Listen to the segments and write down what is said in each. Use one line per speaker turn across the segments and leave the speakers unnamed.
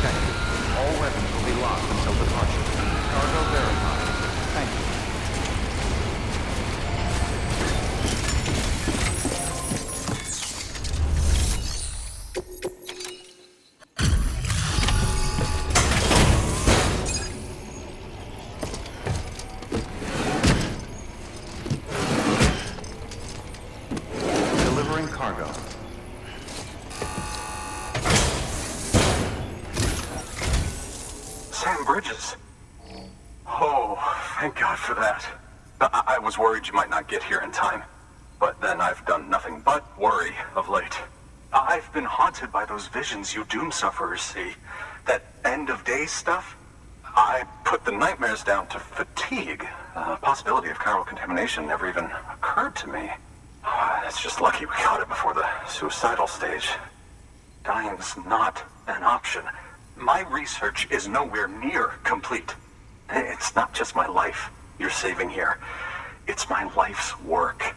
detected. All weapons will be locked until departure. Cargo verified. Thank you. Delivering cargo.
Sam Bridges. Oh, thank God for that. I was worried you might not get here in time. But then I've done nothing but worry of late. I've been haunted by those visions you doom sufferers see. That end of days stuff. I put the nightmares down to fatigue. The possibility of chiral contamination never even occurred to me. It's just lucky we caught it before the suicidal stage. Dying's not an option. My research is nowhere near complete. It's not just my life you're saving here. It's my life's work.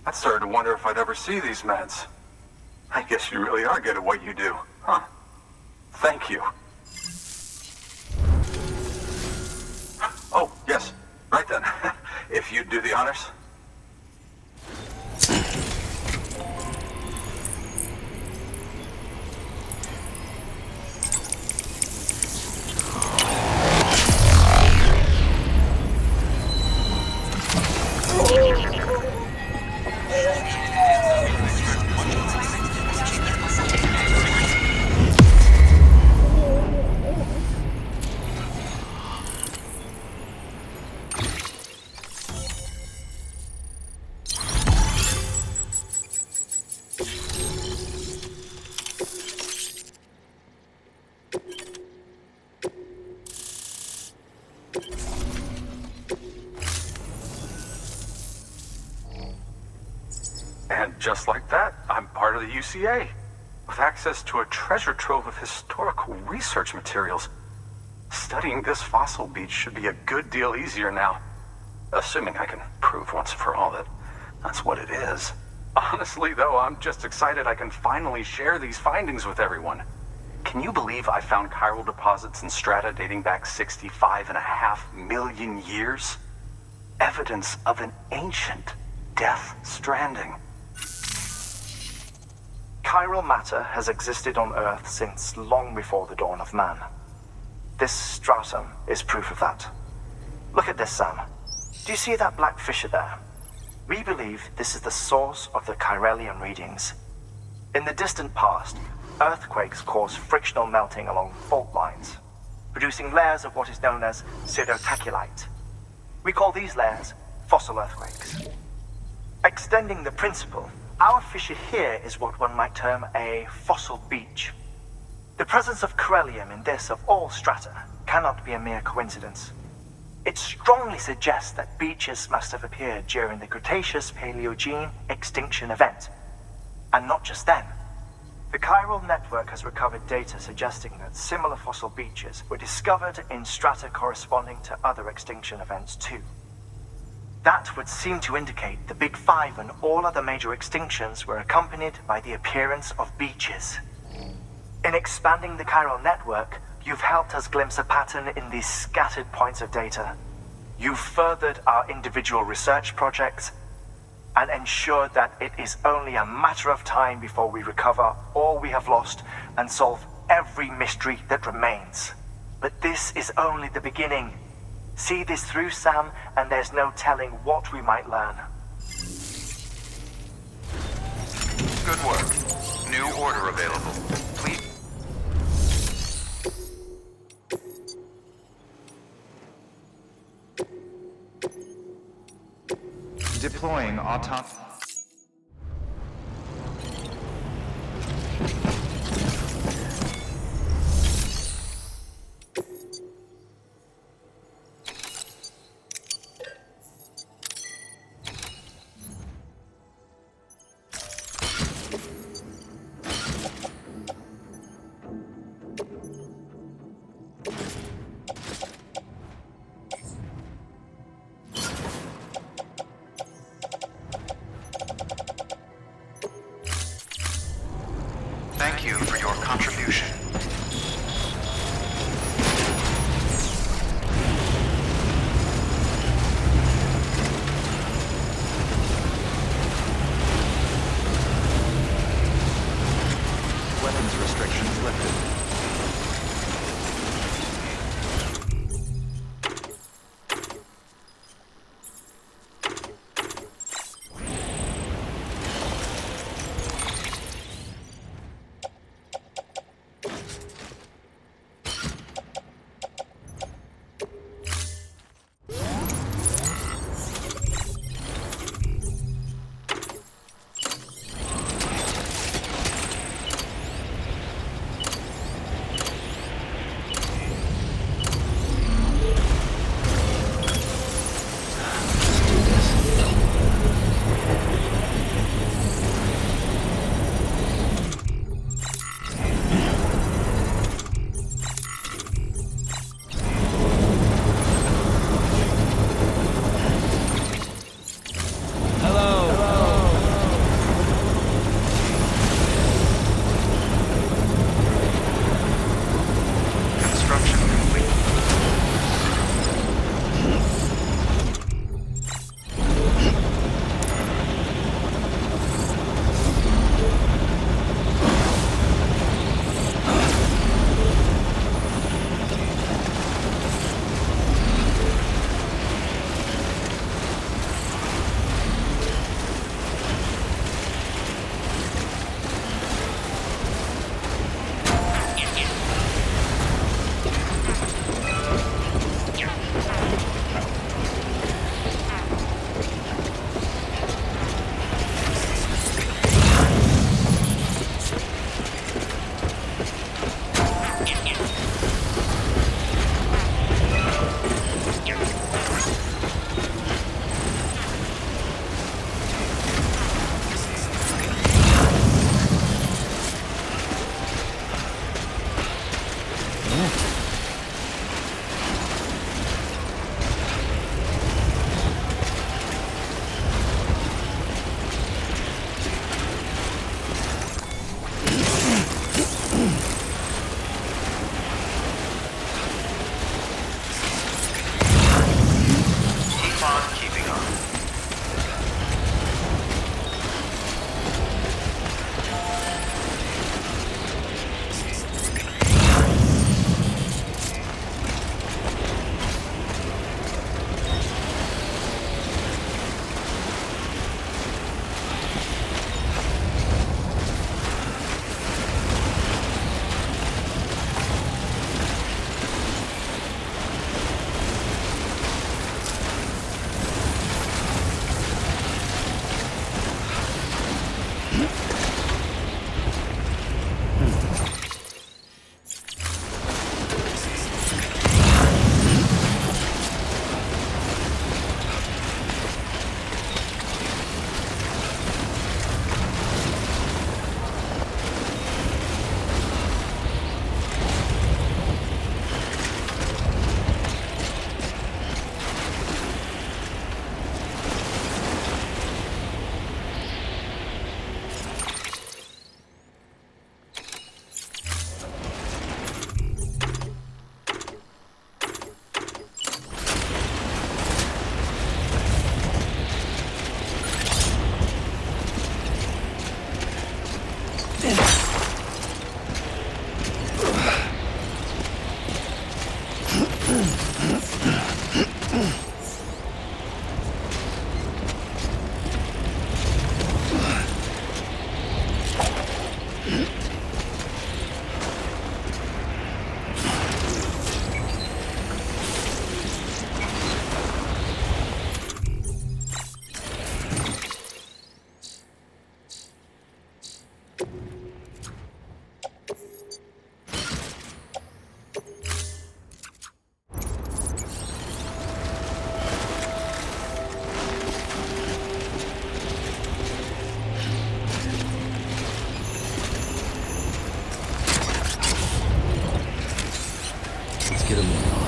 I started to wonder if I'd ever see these meds. I guess you really are good at what you do, huh? Thank you. Oh, yes. Right then. If you'd do the honors. And just like that, I'm part of the UCA, with access to a treasure trove of historical research materials. Studying this fossil beach should be a good deal easier now, assuming I can prove once and for all that that's what it is. Honestly, though, I'm just excited I can finally share these findings with everyone. Can you believe I found chiral deposits in strata dating back 65.5 million years? Evidence of an ancient Death Stranding.
Chiral matter has existed on Earth since long before the dawn of man. This stratum is proof of that. Look at this, Sam. Do you see that black fissure there? We believe this is the source of the chiralium readings. In the distant past, earthquakes caused frictional melting along fault lines, producing layers of what is known as pseudotaculite. We call these layers fossil earthquakes. Extending the principle, our fissure here is what one might term a fossil beach. The presence of chiralium in this of all strata cannot be a mere coincidence. It strongly suggests that beaches must have appeared during the Cretaceous-Paleogene extinction event. And not just then. The chiral network has recovered data suggesting that similar fossil beaches were discovered in strata corresponding to other extinction events too. That would seem to indicate the Big Five and all other major extinctions were accompanied by the appearance of beaches. In expanding the chiral network, you've helped us glimpse a pattern in these scattered points of data. You've furthered our individual research projects and ensured that it is only a matter of time before we recover all we have lost and solve every mystery that remains. But this is only the beginning. See this through, Sam, and there's no telling what we might learn.
Good work. New order available. Please. Deploying autonomous.
get a move on.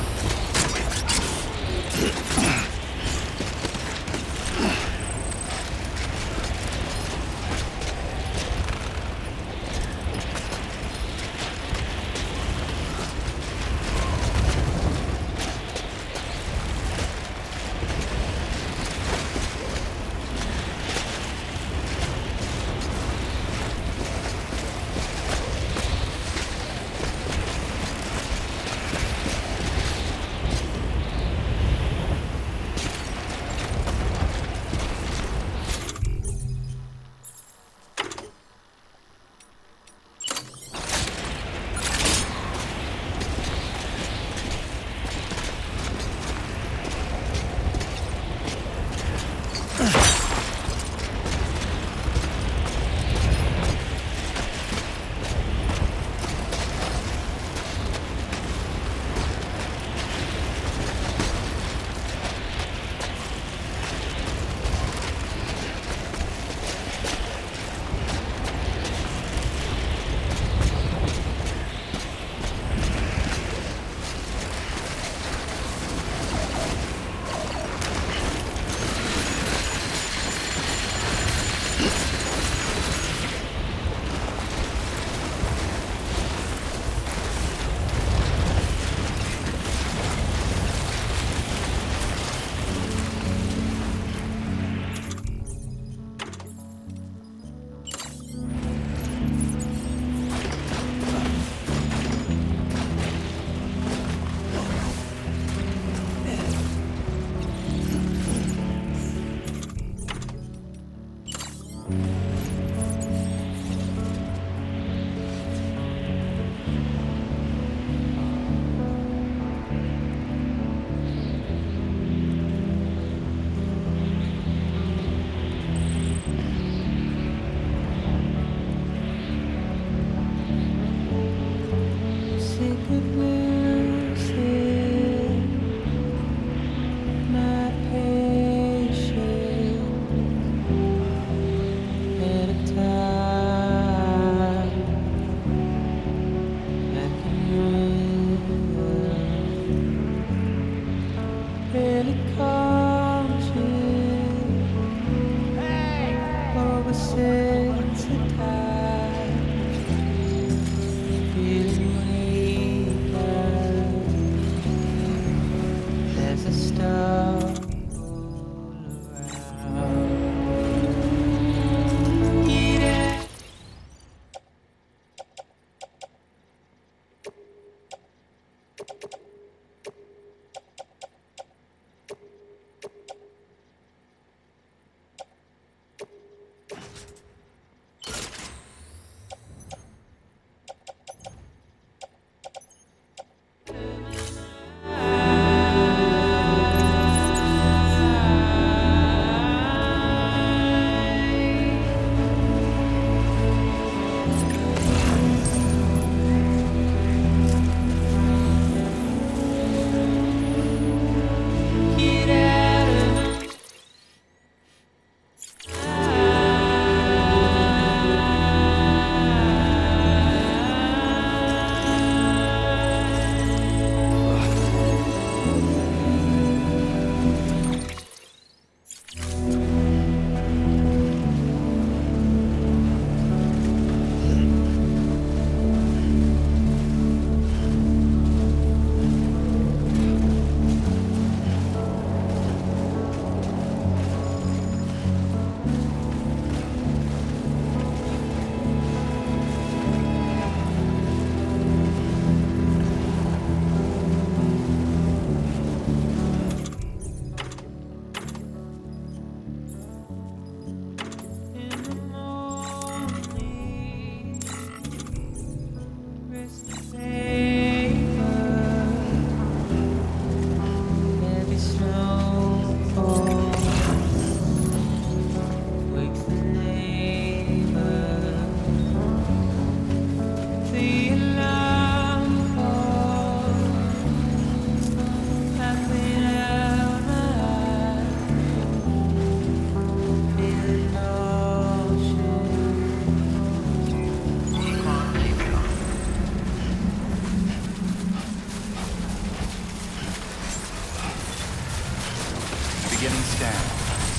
Beginning scan.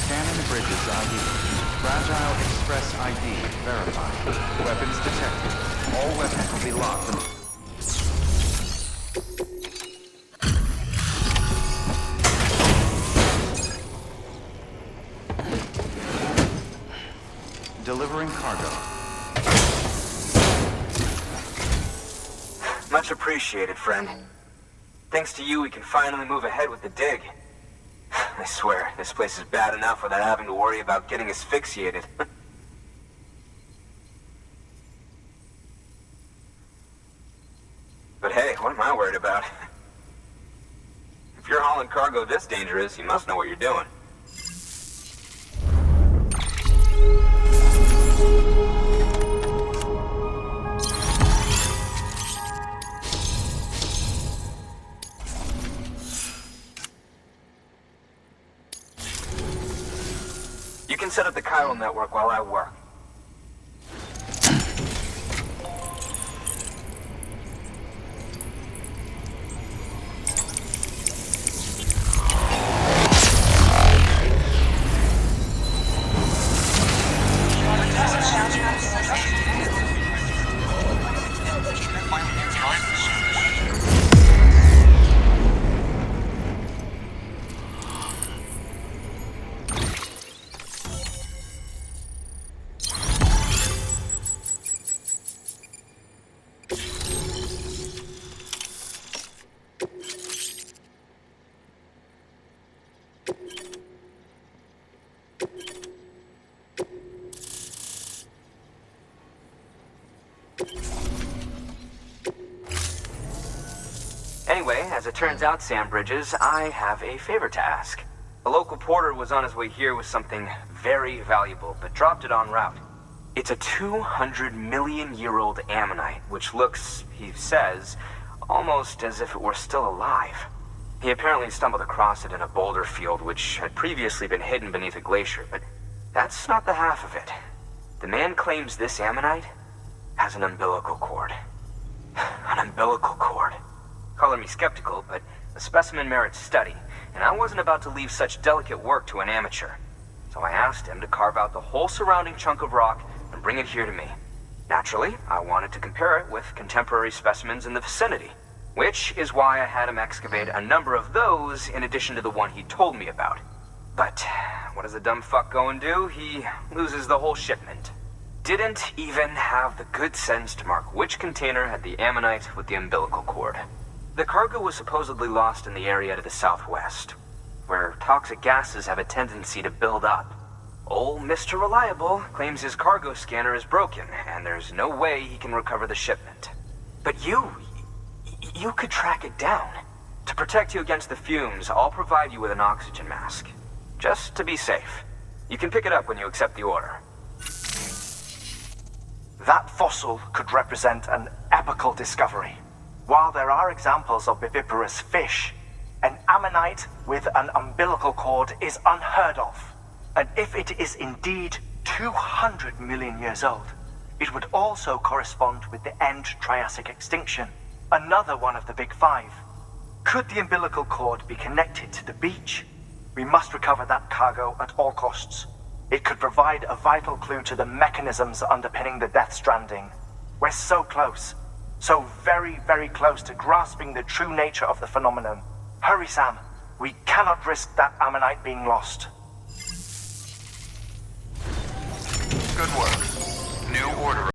Scanning bridges ID. Fragile Express ID verified. Weapons detected. All weapons will be locked and... Delivering cargo.
Much appreciated, friend. Thanks to you, we can finally move ahead with the dig. I swear, this place is bad enough without having to worry about getting asphyxiated. But hey, what am I worried about? If you're hauling cargo this dangerous, you must know what you're doing. You can set up the chiral network while I work. Anyway, as it turns out, Sam Bridges, I have a favor to ask. A local porter was on his way here with something very valuable, but dropped it en route. It's a 200-million-year-old ammonite, which looks, he says, almost as if it were still alive. He apparently stumbled across it in a boulder field, which had previously been hidden beneath a glacier, but that's not the half of it. The man claims this ammonite has an umbilical cord. An umbilical cord. Color me skeptical, but the specimen merits study, and I wasn't about to leave such delicate work to an amateur. So I asked him to carve out the whole surrounding chunk of rock and bring it here to me. Naturally, I wanted to compare it with contemporary specimens in the vicinity, which is why I had him excavate a number of those in addition to the one he told me about. But what does the dumb fuck go and do? He loses the whole shipment. Didn't even have the good sense to mark which container had the ammonite with the umbilical cord. The cargo was supposedly lost in the area to the southwest, where toxic gases have a tendency to build up. Old Mr. Reliable claims his cargo scanner is broken, and there's no way he can recover the shipment. But you could track it down. To protect you against the fumes, I'll provide you with an oxygen mask. Just to be safe. You can pick it up when you accept the order.
That fossil could represent an epical discovery. While there are examples of viviparous fish, an ammonite with an umbilical cord is unheard of. And if it is indeed 200 million years old, it would also correspond with the end Triassic extinction, another one of the big five. Could the umbilical cord be connected to the beach? We must recover that cargo at all costs. It could provide a vital clue to the mechanisms underpinning the Death Stranding. We're so close. So very, very close to grasping the true nature of the phenomenon. Hurry, Sam. We cannot risk that ammonite being lost.
Good work. New order.